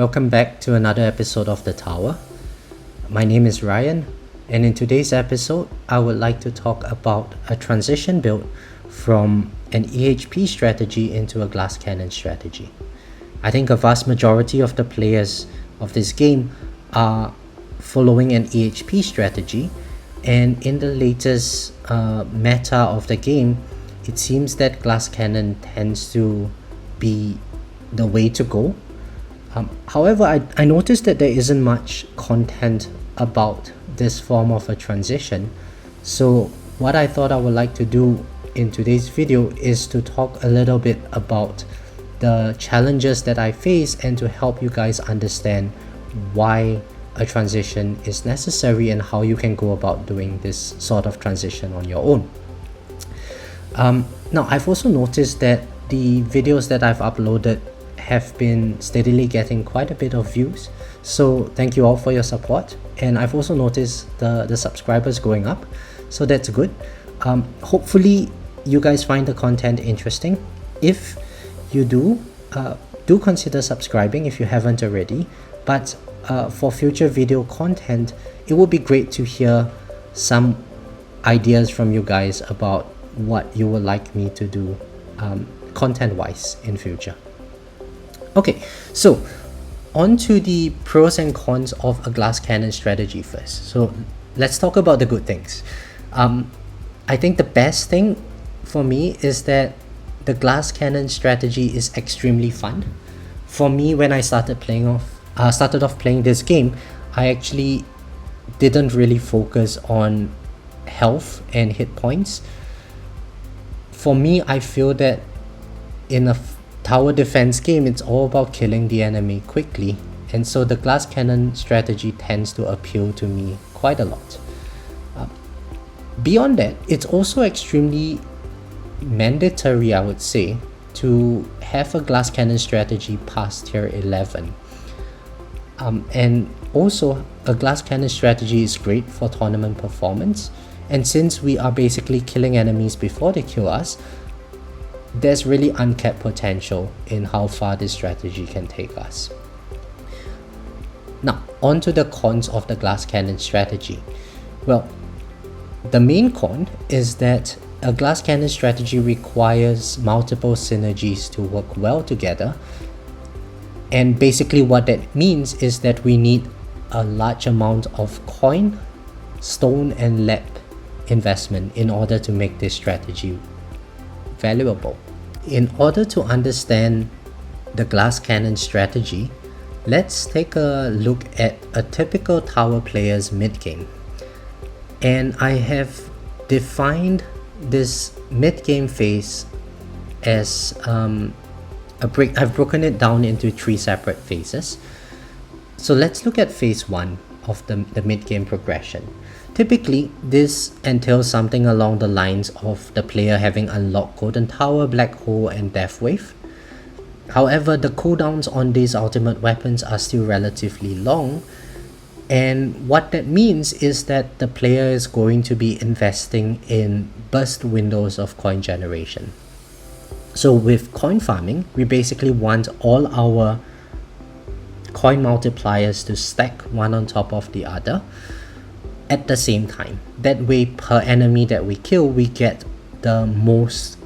Welcome back to another episode of The Tower. My name is Ryan, and in today's episode, I would like to talk about a transition build from an EHP strategy into a glass cannon strategy. I think a vast majority of the players of this game are following an EHP strategy, and in the latest meta of the game, it seems that glass cannon tends to be the way to go. However, I noticed that there isn't much content about this form of a transition. So what I thought I would like to do in today's video is to talk a little bit about the challenges that I face and to help you guys understand why a transition is necessary and how you can go about doing this sort of transition on your own. Now, I've also noticed that the videos that I've uploaded have been steadily getting quite a bit of views, so thank you all for your support. And I've also noticed the subscribers going up, so that's good. Hopefully you guys find the content interesting. If you do consider subscribing if you haven't already. But for future video content, it would be great to hear some ideas from you guys about what you would like me to do content wise in future. Okay, so on to the pros and cons of a glass cannon strategy first. So let's talk about the good things. I think the best thing for me is that the glass cannon strategy is extremely fun. For me, when I started off playing this game, I actually didn't really focus on health and hit points. For me, I feel that in a tower defense game, it's all about killing the enemy quickly, and so the glass cannon strategy tends to appeal to me quite a lot. Beyond that, it's also extremely mandatory, I would say, to have a glass cannon strategy past tier 11. And also, a glass cannon strategy is great for tournament performance, and since we are basically killing enemies before they kill us, there's really uncapped potential in how far this strategy can take us. Now, on to the cons of the glass cannon strategy. Well, the main con is that a glass cannon strategy requires multiple synergies to work well together. And basically what that means is that we need a large amount of coin, stone, and lep investment in order to make this strategy valuable. In order to understand the glass cannon strategy, let's take a look at a typical tower player's mid-game. And I have defined this mid-game phase as I've broken it down into 3 separate phases. So let's look at phase 1 of the mid-game progression. Typically, this entails something along the lines of the player having unlocked Golden Tower, Black Hole, and Death Wave. However, the cooldowns on these ultimate weapons are still relatively long, and what that means is that the player is going to be investing in burst windows of coin generation. So with coin farming, we basically want all our coin multipliers to stack one on top of the other at the same time. That way, per enemy that we kill, we get the most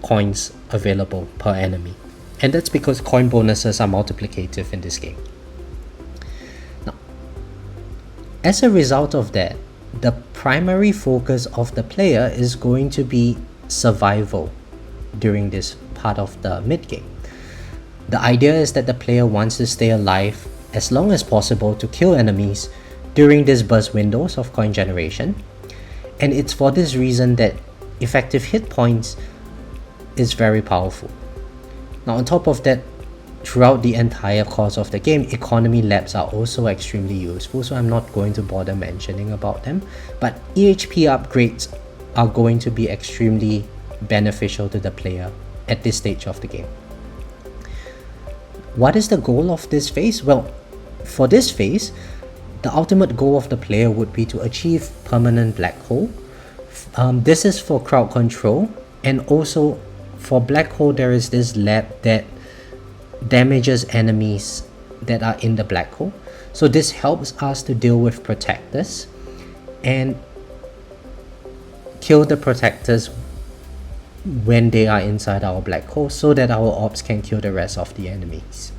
coins available per enemy. And that's because coin bonuses are multiplicative in this game. Now, as a result of that, the primary focus of the player is going to be survival during this part of the mid-game. The idea is that the player wants to stay alive as long as possible to kill enemies during these burst windows of coin generation, and it's for this reason that effective hit points is very powerful. Now, on top of that, throughout the entire course of the game, economy labs are also extremely useful, so I'm not going to bother mentioning about them, but EHP upgrades are going to be extremely beneficial to the player at this stage of the game. What is the goal of this phase? Well, for this phase, the ultimate goal of the player would be to achieve permanent black hole. This is for crowd control, and also for black hole there is this lab that damages enemies that are in the black hole. So this helps us to deal with protectors and kill the protectors when they are inside our black hole, so that our orbs can kill the rest of the enemies.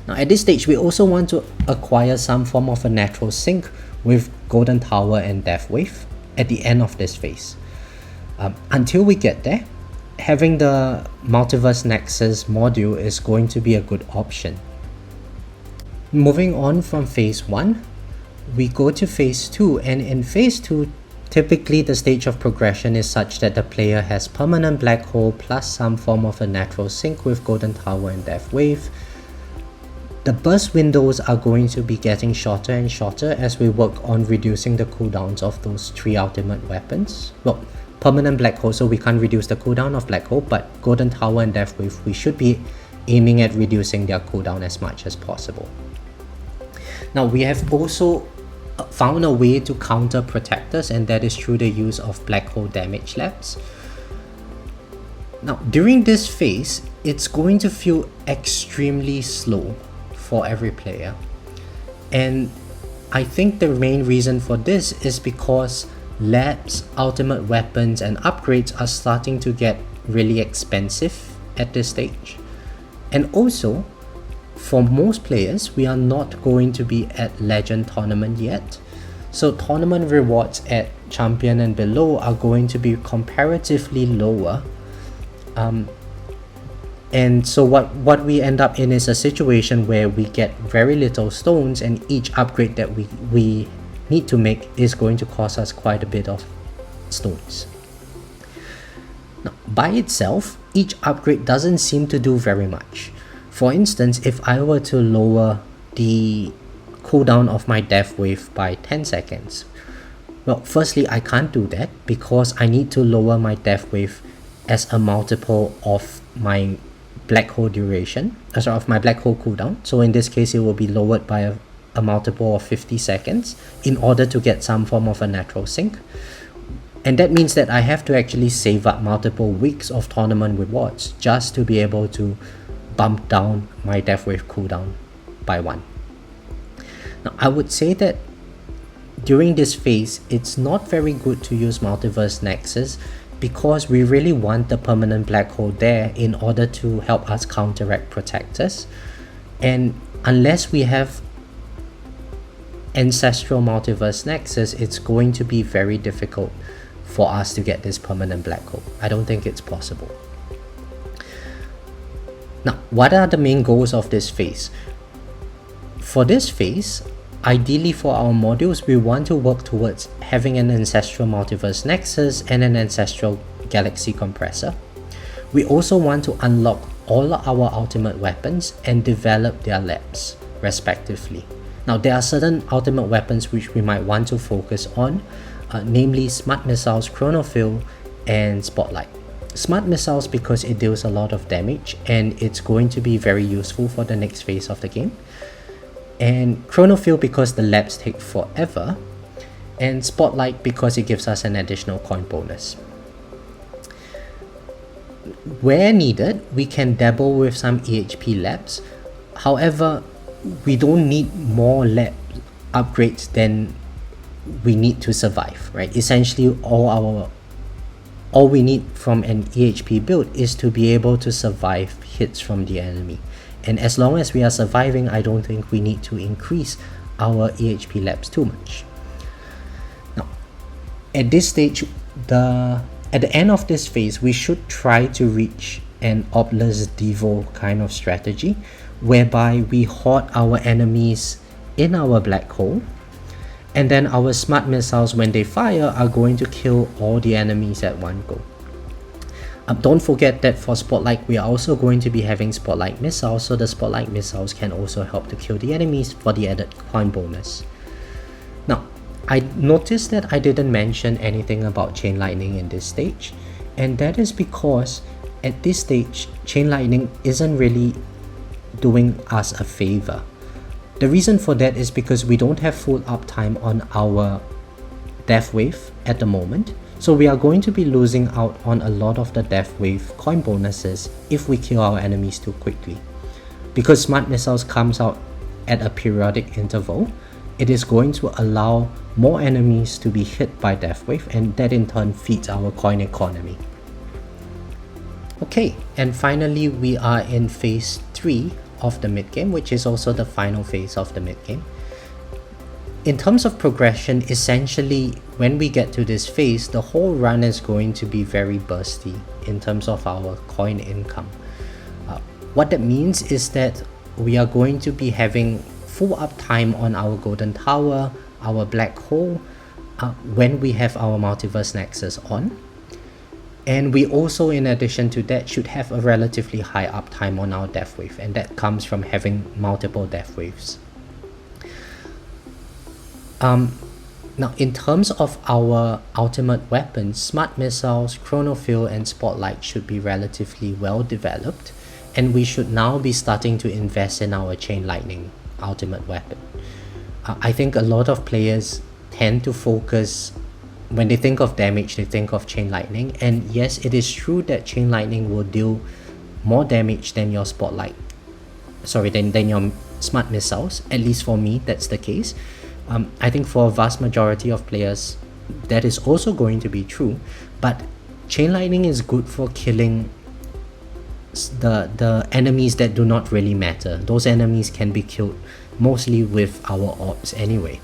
Now at this stage, we also want to acquire some form of a natural sync with Golden Tower and Death Wave at the end of this phase. Until we get there, having the Multiverse Nexus module is going to be a good option. Moving on from phase 1, we go to phase 2, and in phase 2, typically the stage of progression is such that the player has permanent black hole plus some form of a natural sync with Golden Tower and Death Wave. The burst windows are going to be getting shorter and shorter as we work on reducing the cooldowns of those 3 ultimate weapons. Well, permanent black hole, so we can't reduce the cooldown of black hole, but Golden Tower and Death Wave, we should be aiming at reducing their cooldown as much as possible. Now we have also found a way to counter protectors, and that is through the use of black hole damage labs. Now during this phase, it's going to feel extremely slow for every player, and I think the main reason for this is because labs, ultimate weapons and upgrades are starting to get really expensive at this stage. And also, for most players, we are not going to be at Legend Tournament yet, so tournament rewards at Champion and below are going to be comparatively lower. And so what we end up in is a situation where we get very little stones, and each upgrade that we need to make is going to cost us quite a bit of stones. Now, by itself, each upgrade doesn't seem to do very much. For instance, if I were to lower the cooldown of my Death Wave by 10 seconds, well, firstly, I can't do that because I need to lower my Death Wave as a multiple of my black hole duration, of my black hole cooldown. So in this case, it will be lowered by a multiple of 50 seconds in order to get some form of a natural sync. And that means that I have to actually save up multiple weeks of tournament rewards just to be able to bump down my Death Wave cooldown by 1. Now, I would say that during this phase, it's not very good to use Multiverse Nexus because we really want the permanent black hole there in order to help us counteract protectors. And unless we have Ancestral Multiverse Nexus, it's going to be very difficult for us to get this permanent black hole. I don't think it's possible. Now, what are the main goals of this phase? For this phase, ideally for our modules, we want to work towards having an Ancestral Multiverse Nexus and an Ancestral Galaxy Compressor. We also want to unlock all our ultimate weapons and develop their labs, respectively. Now, there are certain ultimate weapons which we might want to focus on, namely Smart Missiles, Chronophil, and Spotlight. Smart Missiles because it deals a lot of damage and it's going to be very useful for the next phase of the game. And Chronophil because the labs take forever, and Spotlight because it gives us an additional coin bonus. Where needed, we can dabble with some EHP labs. However, we don't need more lab upgrades than we need to survive, right? Essentially, all we need from an EHP build is to be able to survive hits from the enemy. And as long as we are surviving, I don't think we need to increase our EHP labs too much. Now, at this stage, at the end of this phase, we should try to reach an Obelisk Devo kind of strategy, whereby we hoard our enemies in our black hole, and then our smart missiles, when they fire, are going to kill all the enemies at one go. Don't forget that for Spotlight, we are also going to be having Spotlight missiles, so the Spotlight missiles can also help to kill the enemies for the added coin bonus. Now, I noticed that I didn't mention anything about Chain Lightning in this stage, and that is because at this stage, Chain Lightning isn't really doing us a favor. The reason for that is because we don't have full uptime on our Death Wave at the moment, so we are going to be losing out on a lot of the Death Wave coin bonuses if we kill our enemies too quickly. because smart missiles comes out at a periodic interval, it is going to allow more enemies to be hit by Death Wave, and that in turn feeds our coin economy. Okay, and finally we are in phase 3 of the mid-game, which is also the final phase of the mid-game. In terms of progression, essentially when we get to this phase, the whole run is going to be very bursty in terms of our coin income. What that means is that we are going to be having full uptime on our golden tower, our black hole, when we have our multiverse nexus on. And we also, in addition to that, should have a relatively high uptime on our death wave, and that comes from having multiple death waves. Now, in terms of our ultimate weapons, smart missiles, chronophil, and spotlight should be relatively well developed, and we should now be starting to invest in our chain lightning ultimate weapon. I think a lot of players tend to focus, when they think of damage, they think of chain lightning, and yes, it is true that chain lightning will deal more damage than your spotlight, than your smart missiles. At least for me, that's the case. I think for a vast majority of players that is also going to be true, but chain lightning is good for killing the enemies that do not really matter. Those enemies can be killed mostly with our orbs anyway.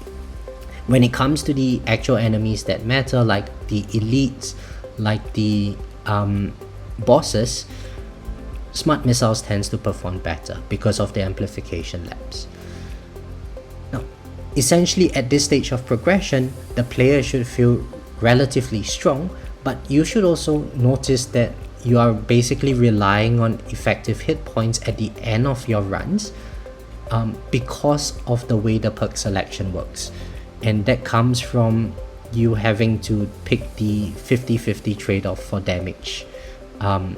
When it comes to the actual enemies that matter, like the elites, like the bosses, smart missiles tends to perform better because of the amplification labs. Now, essentially at this stage of progression, the player should feel relatively strong, but you should also notice that you are basically relying on effective hit points at the end of your runs because of the way the perk selection works. And that comes from you having to pick the 50-50 trade-off for damage. Now,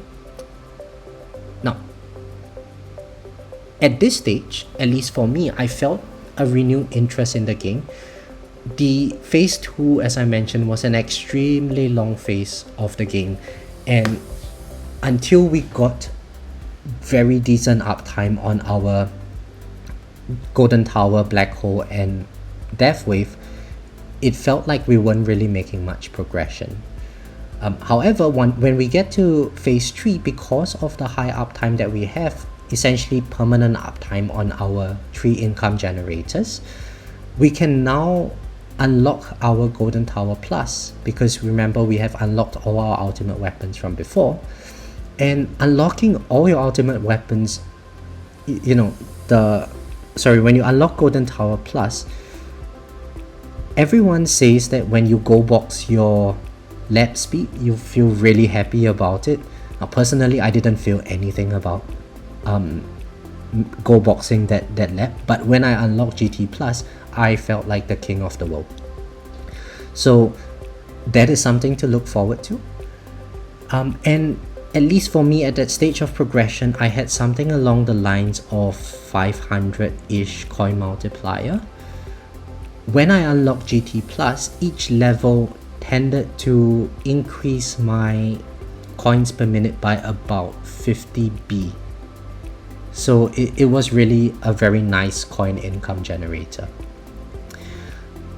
at this stage, at least for me, I felt a renewed interest in the game. The phase 2, as I mentioned, was an extremely long phase of the game, and until we got very decent uptime on our golden tower, black hole, and death wave, it felt like we weren't really making much progression. However, when we get to phase 3, because of the high uptime that we have, essentially permanent uptime on our 3 income generators, we can now unlock our golden tower plus, because remember we have unlocked all our ultimate weapons from before. And unlocking all your ultimate weapons, when you unlock golden tower plus, everyone says that when you go box your lap speed, you feel really happy about it. Now, personally, I didn't feel anything about go boxing that lap, but when I unlocked GT plus, I felt like the king of the world. So that is something to look forward to. And at least for me, at that stage of progression, I had something along the lines of 500-ish coin multiplier. When I unlocked GT plus, each level tended to increase my coins per minute by about 50B. So it was really a very nice coin income generator.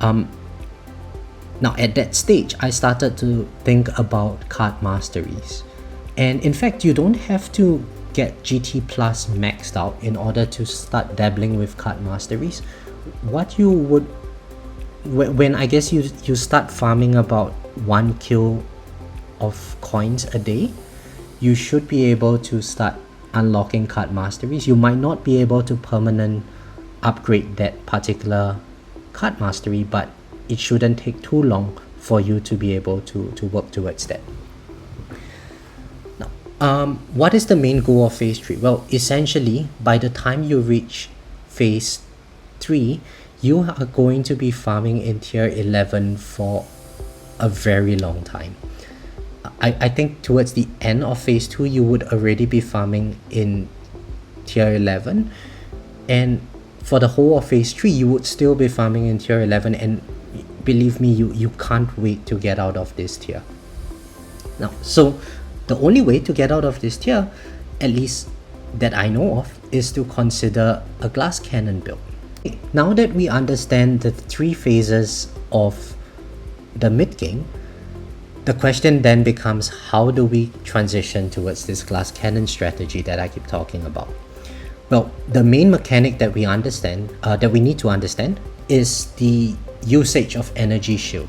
Now at that stage, I started to think about card masteries. And in fact, you don't have to get GT plus maxed out in order to start dabbling with card masteries. What you would, when I guess you start farming about 1 kill of coins a day, you should be able to start unlocking card masteries. You might not be able to permanent upgrade that particular card mastery, but it shouldn't take too long for you to be able to work towards that. Now, what is the main goal of phase 3? Well, essentially, by the time you reach phase 3, you are going to be farming in tier 11 for a very long time. I think towards the end of phase 2, you would already be farming in tier 11, and for the whole of phase 3, you would still be farming in tier 11, and believe me, you can't wait to get out of this tier. Now, so the only way to get out of this tier, at least that I know of, is to consider a glass cannon build. Now that we understand the three phases of the mid game, the question then becomes, how do we transition towards this glass cannon strategy that I keep talking about? Well, the main mechanic that we understand, that we need to understand, is the usage of energy shield.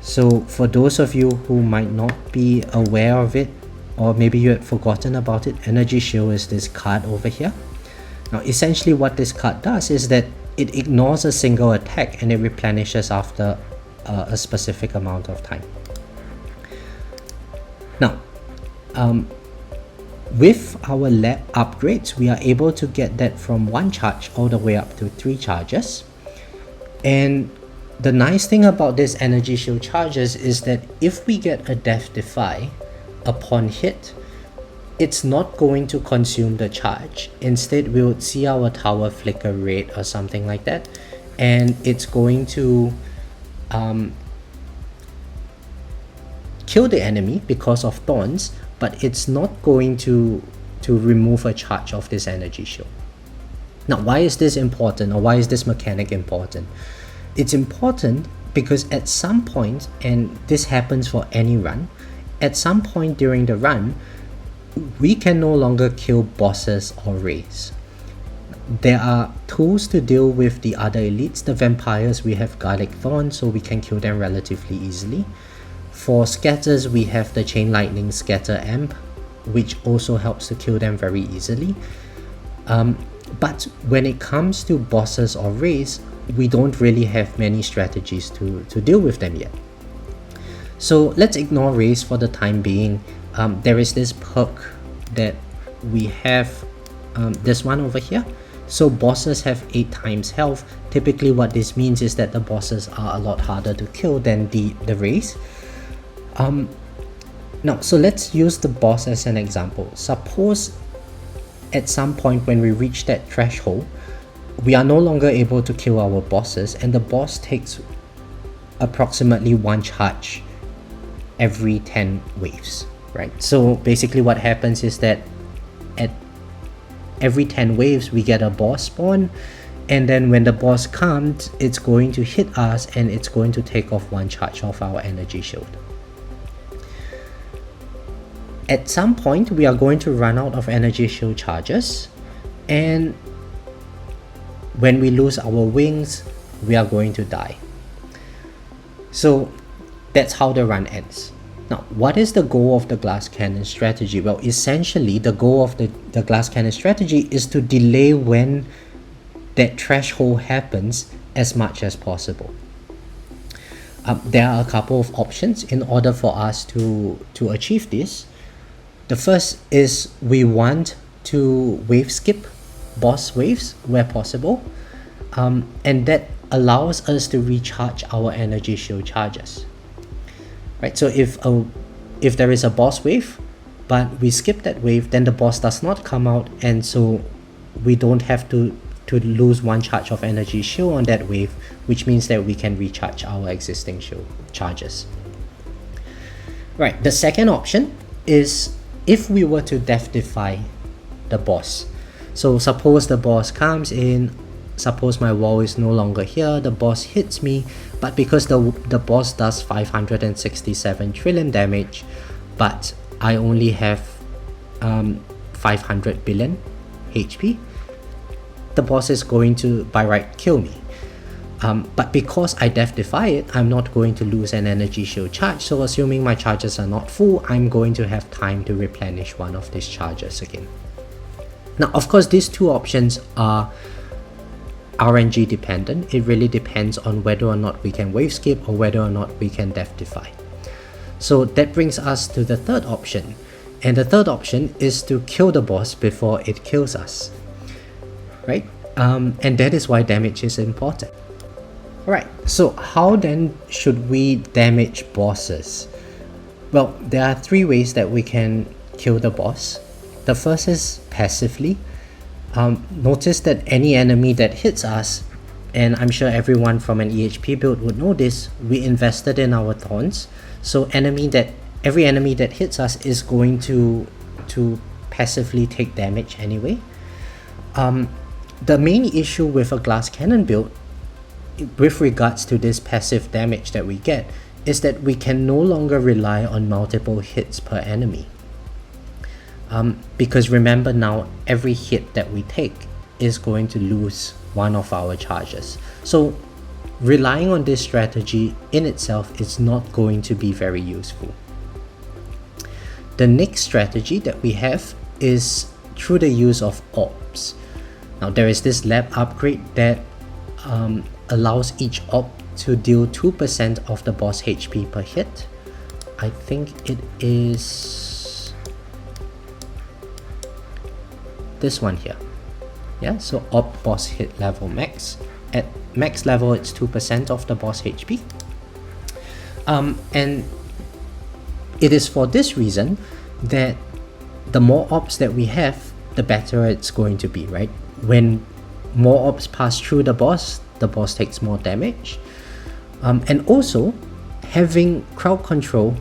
So for those of you who might not be aware of it, or maybe you had forgotten about it, energy shield is this card over here. Now essentially what this card does is that it ignores a single attack and it replenishes after a specific amount of time. Now with our lab upgrades, we are able to get that from 1 charge all the way up to 3 charges. And the nice thing about this energy shield charges is that if we get a death defy upon hit, it's not going to consume the charge. Instead, we would see our tower flicker red or something like that, and it's going to kill the enemy because of thorns, but it's not going to remove a charge of this energy shield. Now, why is this important, or why is this mechanic important? It's important because at some point, and this happens for any run, at some point during the run, we can no longer kill bosses or rays. There are tools to deal with the other elites. The vampires, we have Garlic Thorn, so we can kill them relatively easily. For scatters, we have the Chain Lightning Scatter Amp, which also helps to kill them very easily. But when it comes to bosses or rays, we don't really have many strategies to deal with them yet. So let's ignore rays for the time being. There is this perk that we have, this one over here. So bosses have 8 times health. Typically what this means is that the bosses are a lot harder to kill than the rays. Now, so let's use the boss as an example. Suppose at some point when we reach that threshold, we are no longer able to kill our bosses, and the boss takes approximately 1 charge every 10 waves, right? So basically what happens is that at every 10 waves we get a boss spawn, and then when the boss comes, it's going to hit us and it's going to take off 1 charge of our energy shield. At some point we are going to run out of energy shield charges, and when we lose our wings, we are going to die. So that's how the run ends. Now, what is the goal of the glass cannon strategy? Well, essentially the goal of the glass cannon strategy is to delay when that threshold happens as much as possible. There are a couple of options in order for us to achieve this. The first is we want to wave skip boss waves where possible, and that allows us to recharge our energy shield charges, right? So if there is a boss wave but we skip that wave, then the boss does not come out, and so we don't have to lose 1 charge of energy shield on that wave, which means that we can recharge our existing shield charges. Right, the second option is if we were to death defy the boss. So suppose the boss comes in, suppose my wall is no longer here, the boss hits me, but because the boss does 567 trillion damage, but I only have 500 billion HP, the boss is going to by right kill me. But because I death defy it, I'm not going to lose an energy shield charge, so assuming my charges are not full, I'm going to have time to replenish one of these charges again. Now, of course, these two options are RNG dependent. It really depends on whether or not we can wave skip or whether or not we can death defy. So that brings us to the third option. And the third option is to kill the boss before it kills us, right? And that is why damage is important. Alright, so how then should we damage bosses? Well, there are 3 ways that we can kill the boss. The first is passively. Notice that any enemy that hits us, and I'm sure everyone from an EHP build would know this, we invested in our thorns. So every enemy that hits us is going to passively take damage anyway. The main issue with a glass cannon build with regards to this passive damage that we get is that we can no longer rely on multiple hits per enemy. Because remember now, every hit that we take is going to lose one of our charges. So relying on this strategy in itself is not going to be very useful. The next strategy that we have is through the use of orbs. Now there is this lab upgrade that allows each orb to deal 2% of the boss HP per hit. I think it is this one here. Yeah, so orb boss hit level max. At max level it's 2% of the boss HP. And it is for this reason that the more orbs that we have, the better it's going to be, right? When more orbs pass through the boss takes more damage. And also, having crowd control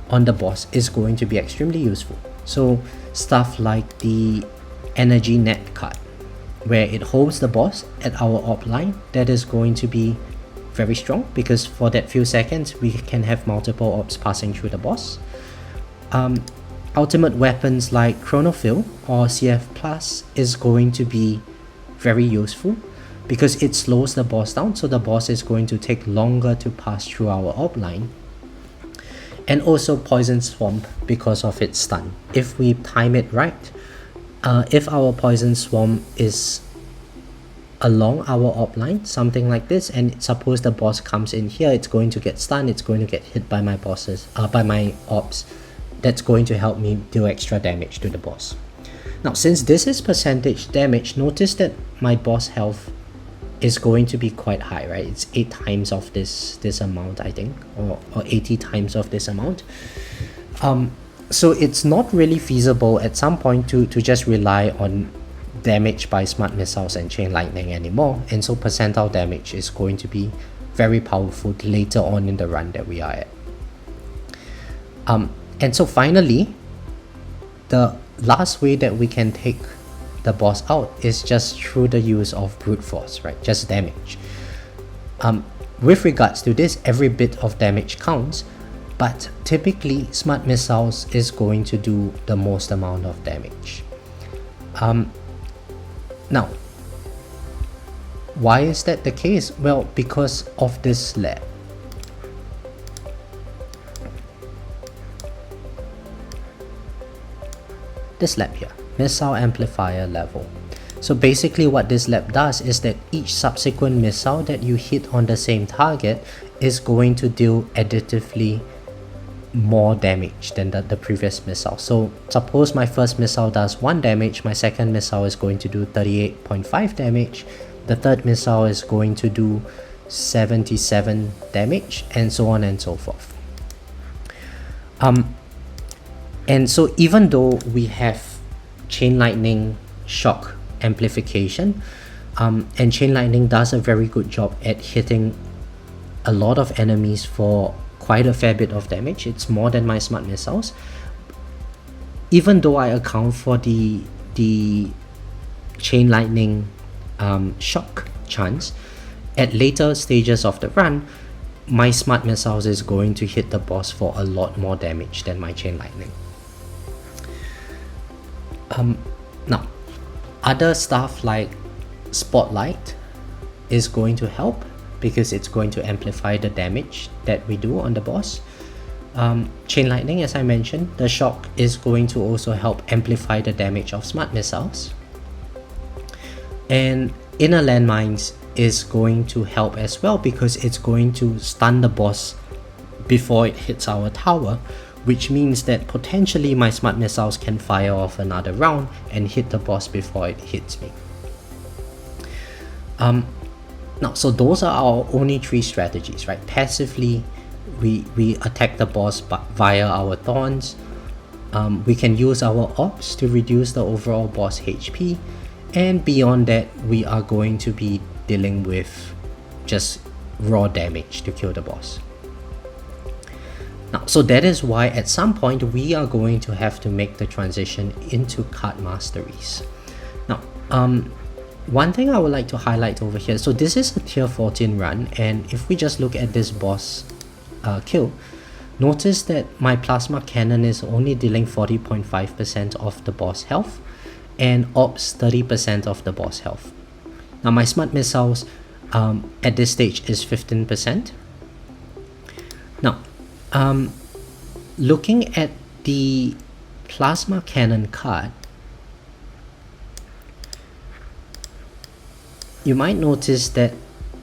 on the boss is going to be extremely useful. So stuff like the energy net card, where it holds the boss at our orb line, that is going to be very strong because for that few seconds we can have multiple orbs passing through the boss. Ultimate weapons like Chronophil or CF Plus is going to be very useful because it slows the boss down, so the boss is going to take longer to pass through our orb line. And also Poison Swamp because of its stun. If we time it right, if our Poison Swamp is along our orb line, something like this, and suppose the boss comes in here, it's going to get stunned, it's going to get hit by my orbs. That's going to help me deal extra damage to the boss. Now since this is percentage damage, notice that my boss health is going to be quite high, right? It's 8 times of this amount, I think, or 80 times of this amount. So it's not really feasible at some point to just rely on damage by smart missiles and chain lightning anymore, and so percentile damage is going to be very powerful later on in the run that we are at. And so finally, the last way that we can take the boss out is just through the use of brute force, right? Just damage. With regards to this, every bit of damage counts, but typically smart missiles is going to do the most amount of damage. Now, why is that the case? Well, because of this lab. This lab here, missile amplifier level. So basically what this lab does is that each subsequent missile that you hit on the same target is going to deal additively more damage than the previous missile. So suppose my first missile does 1 damage, my second missile is going to do 38.5 damage, the third missile is going to do 77 damage, and so on and so forth. And so even though we have chain lightning shock amplification, and chain lightning does a very good job at hitting a lot of enemies for quite a fair bit of damage, it's more than my smart missiles. Even though I account for the chain lightning shock chance, at later stages of the run, my smart missiles is going to hit the boss for a lot more damage than my chain lightning. Now, other stuff like Spotlight is going to help because it's going to amplify the damage that we do on the boss. Chain lightning, as I mentioned, the shock is going to also help amplify the damage of smart missiles. And inner landmines is going to help as well because it's going to stun the boss before it hits our tower, which means that potentially my smart missiles can fire off another round and hit the boss before it hits me. Now, so those are our only 3 strategies, right? Passively, we attack the boss via our thorns. We can use our orbs to reduce the overall boss HP, and beyond that, we are going to be dealing with just raw damage to kill the boss. Now, so that is why at some point we are going to have to make the transition into card masteries. Now, One thing I would like to highlight over here, so this is a tier 14 run, and if we just look at this boss kill, notice that my plasma cannon is only dealing 40.5% of the boss health and ops 30% of the boss health. Now my smart missiles at this stage is 15%. Now looking at the plasma cannon card, you might notice that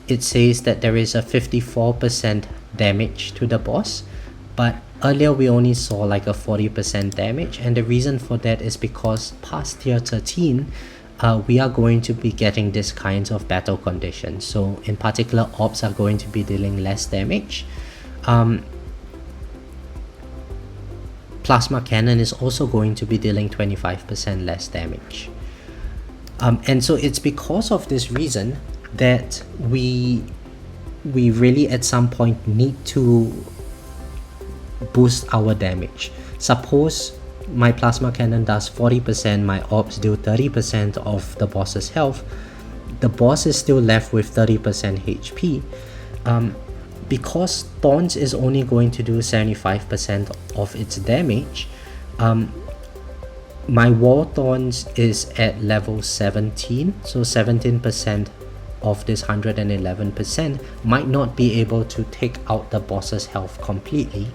it says that there is a 54% damage to the boss, but earlier we only saw like a 40% damage, and the reason for that is because past tier 13 we are going to be getting this kinds of battle conditions. So in particular, ops are going to be dealing less damage. Plasma cannon is also going to be dealing 25% less damage. And so it's because of this reason that we really at some point need to boost our damage. Suppose my plasma cannon does 40%, my ops do 30% of the boss's health, the boss is still left with 30% HP. Because Thorns is only going to do 75% of its damage, my War Thorns is at level 17, so 17% of this 111% might not be able to take out the boss's health completely,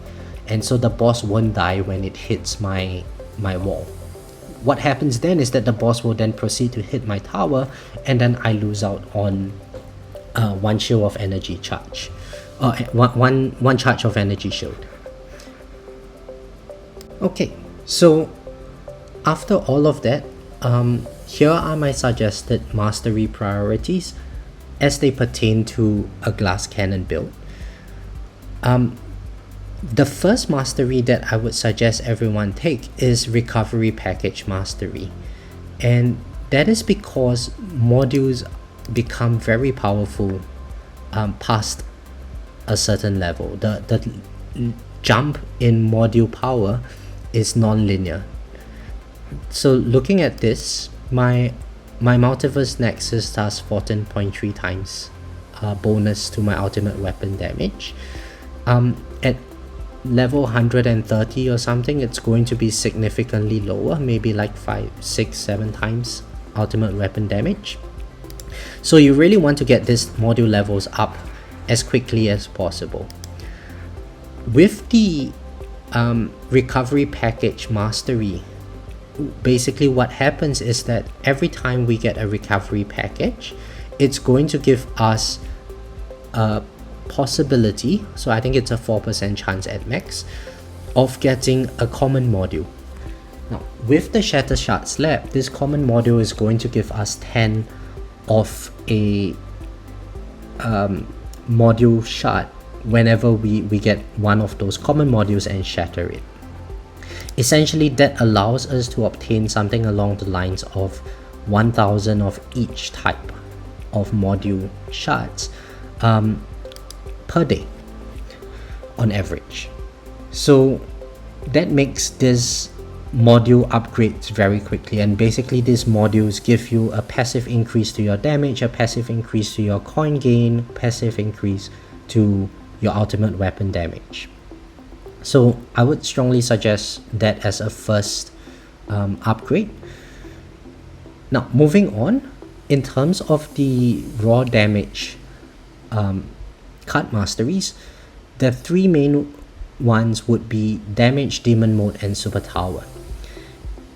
and so the boss won't die when it hits my wall. What happens then is that the boss will then proceed to hit my tower, and then I lose out on one shield of energy charge, one charge of energy shield. Okay, so after all of that, here are my suggested mastery priorities as they pertain to a glass cannon build. The first mastery that I would suggest everyone take is recovery package mastery, and that is because modules become very powerful past a certain level. The jump in module power is non-linear. So looking at this, my Multiverse Nexus does 14.3 times bonus to my ultimate weapon damage. At level 130 or something, it's going to be significantly lower, maybe like 5, 6, 7 times ultimate weapon damage. So you really want to get these module levels up as quickly as possible. With the recovery package mastery, basically what happens is that every time we get a recovery package, it's going to give us a possibility, so I think it's a 4% chance at max, of getting a common module. Now with the Shatter Shard Slab, this common module is going to give us 10 of a module shard whenever we get one of those common modules and shatter it. Essentially, that allows us to obtain something along the lines of 1000 of each type of module shards per day on average. So that makes this module upgrades very quickly, and basically these modules give you a passive increase to your damage, a passive increase to your coin gain, passive increase to your ultimate weapon damage. So I would strongly suggest that as a first upgrade. Now moving on, in terms of the raw damage card masteries, the three main ones would be damage, demon mode, and super tower.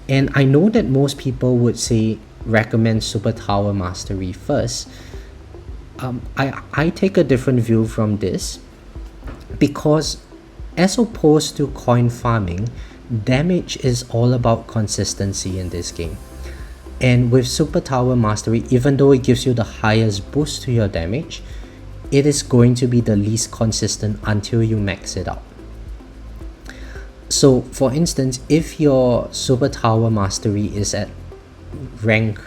And I know that most people would say recommend super tower mastery first. I take a different view from this, because as opposed to coin farming, damage is all about consistency in this game. And with super tower mastery, even though it gives you the highest boost to your damage, it is going to be the least consistent until you max it out. So for instance, if your super tower mastery is at rank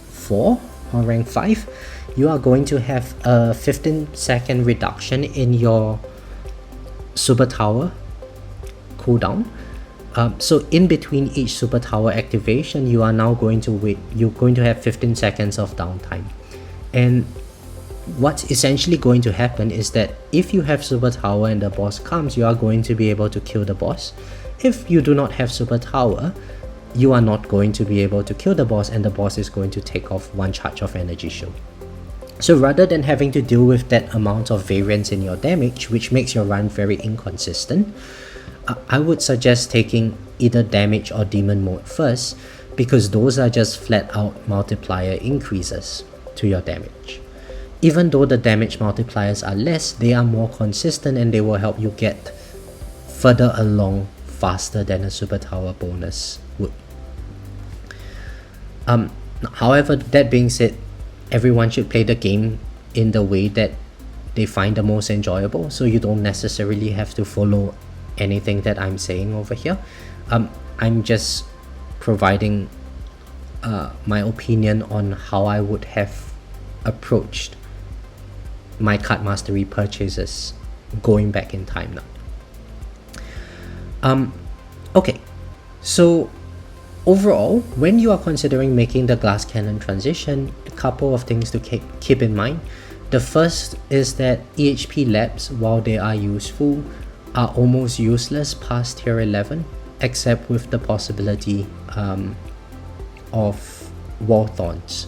4 or rank 5, you are going to have a 15-second reduction in your super tower cooldown, So in between each super tower activation, you are now going to wait. You're going to have 15 seconds of downtime. And what's essentially going to happen is that if you have super tower and the boss comes, you are going to be able to kill the boss. If you do not have super tower, you are not going to be able to kill the boss, and the boss is going to take off one charge of energy shield. So rather than having to deal with that amount of variance in your damage, which makes your run very inconsistent, I would suggest taking either damage or demon mode first, because those are just flat out multiplier increases to your damage. Even though the damage multipliers are less, they are more consistent and they will help you get further along faster than a super tower bonus would. However, that being said, everyone should play the game in the way that they find the most enjoyable, so you don't necessarily have to follow anything that I'm saying over here. I'm just providing my opinion on how I would have approached my card mastery purchases going back in time now. Okay, so overall, when you are considering making the glass cannon transition, a couple of things to keep in mind. The first is that EHP labs, while they are useful, are almost useless past tier 11, except with the possibility of wall thorns.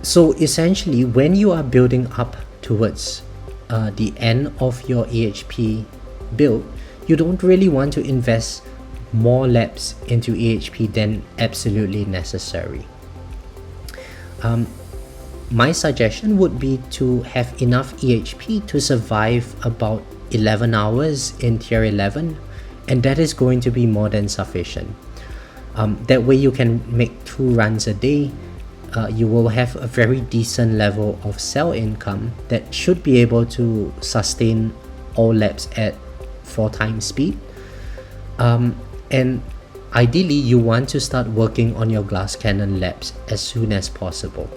So essentially, when you are building up towards the end of your EHP build, you don't really want to invest more labs into EHP than absolutely necessary. My suggestion would be to have enough EHP to survive about 11 hours in tier 11, and that is going to be more than sufficient. That way you can make 2 runs a day. You will have a very decent level of sell income that should be able to sustain all labs at 4 times speed. And ideally, you want to start working on your glass cannon labs as soon as possible.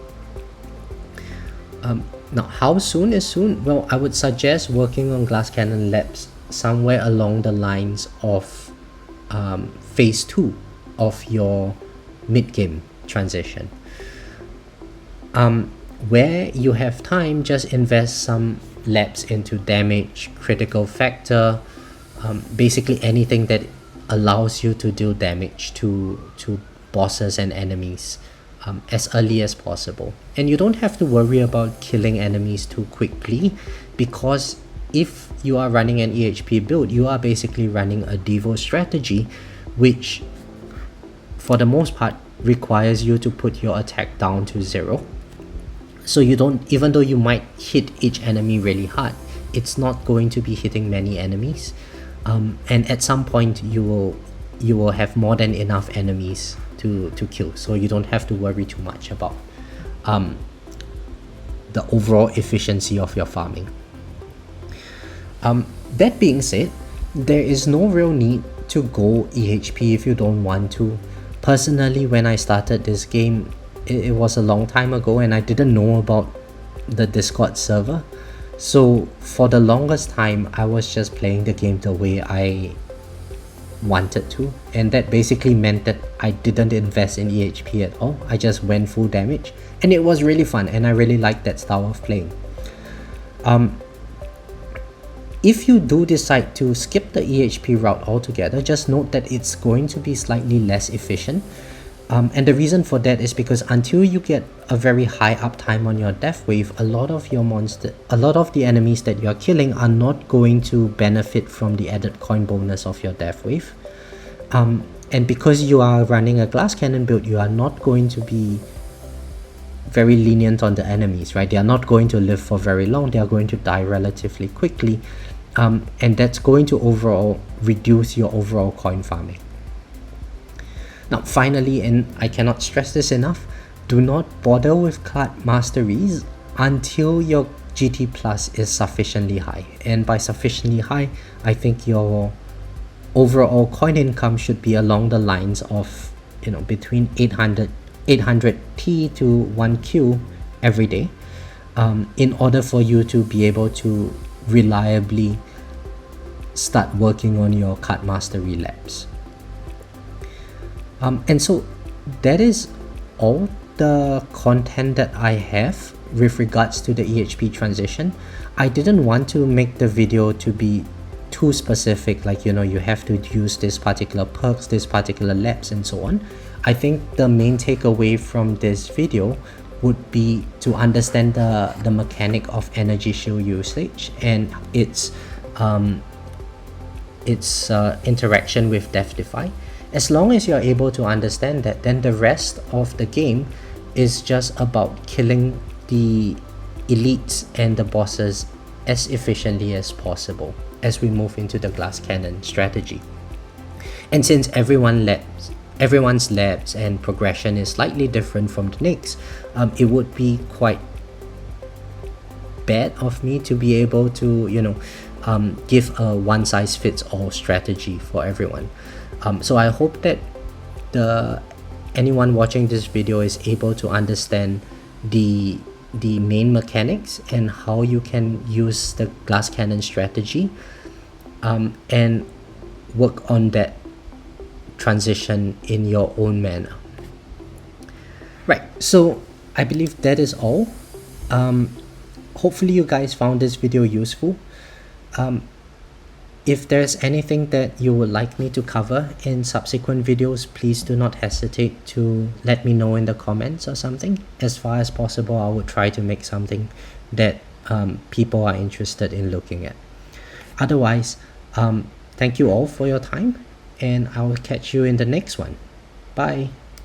Now, how soon is soon? Well, I would suggest working on glass cannon labs somewhere along the lines of phase 2 of your mid-game transition. Where you have time, just invest some labs into damage, critical factor, basically anything that allows you to deal damage to bosses and enemies as early as possible. And you don't have to worry about killing enemies too quickly, because if you are running an EHP build, you are basically running a Devo strategy, which for the most part requires you to put your attack down to 0. So you don't, even though you might hit each enemy really hard, it's not going to be hitting many enemies. And at some point you will have more than enough enemies to kill, so you don't have to worry too much about the overall efficiency of your farming. That being said, there is no real need to go EHP if you don't want to. Personally, when I started this game, it was a long time ago and I didn't know about the Discord server. So for the longest time, I was just playing the game the way I wanted to, and that basically meant that I didn't invest in EHP at all. I just went full damage, and it was really fun, and I really liked that style of playing. If you do decide to skip the EHP route altogether, just note that it's going to be slightly less efficient. And the reason for that is because until you get a very high uptime on your death wave, a lot of the enemies that you're killing are not going to benefit from the added coin bonus of your death wave. And because you are running a glass cannon build, you are not going to be very lenient on the enemies, right? They are not going to live for very long. They are going to die relatively quickly. And that's going to overall reduce your overall coin farming. Now finally, and I cannot stress this enough, do not bother with card masteries until your GT Plus is sufficiently high. And by sufficiently high, I think your overall coin income should be along the lines of, between 800T to 1Q every day, in order for you to be able to reliably start working on your card mastery labs. And so that is all the content that I have with regards to the EHP transition. I didn't want to make the video to be too specific, like, you have to use this particular perks, this particular labs, and so on. I think the main takeaway from this video would be to understand the mechanic of energy shield usage and its interaction with Death Defy. As long as you're able to understand that, then the rest of the game is just about killing the elites and the bosses as efficiently as possible as we move into the glass cannon strategy. And since everyone's labs and progression is slightly different from the next, it would be quite bad of me to be able to give a one-size-fits-all strategy for everyone. So I hope that anyone watching this video is able to understand the main mechanics and how you can use the glass cannon strategy and work on that transition in your own manner. Right, so I believe that is all. Hopefully you guys found this video useful. If there's anything that you would like me to cover in subsequent videos, please do not hesitate to let me know in the comments or something. As far as possible, I will try to make something that people are interested in looking at. Otherwise, thank you all for your time, and I will catch you in the next one. Bye.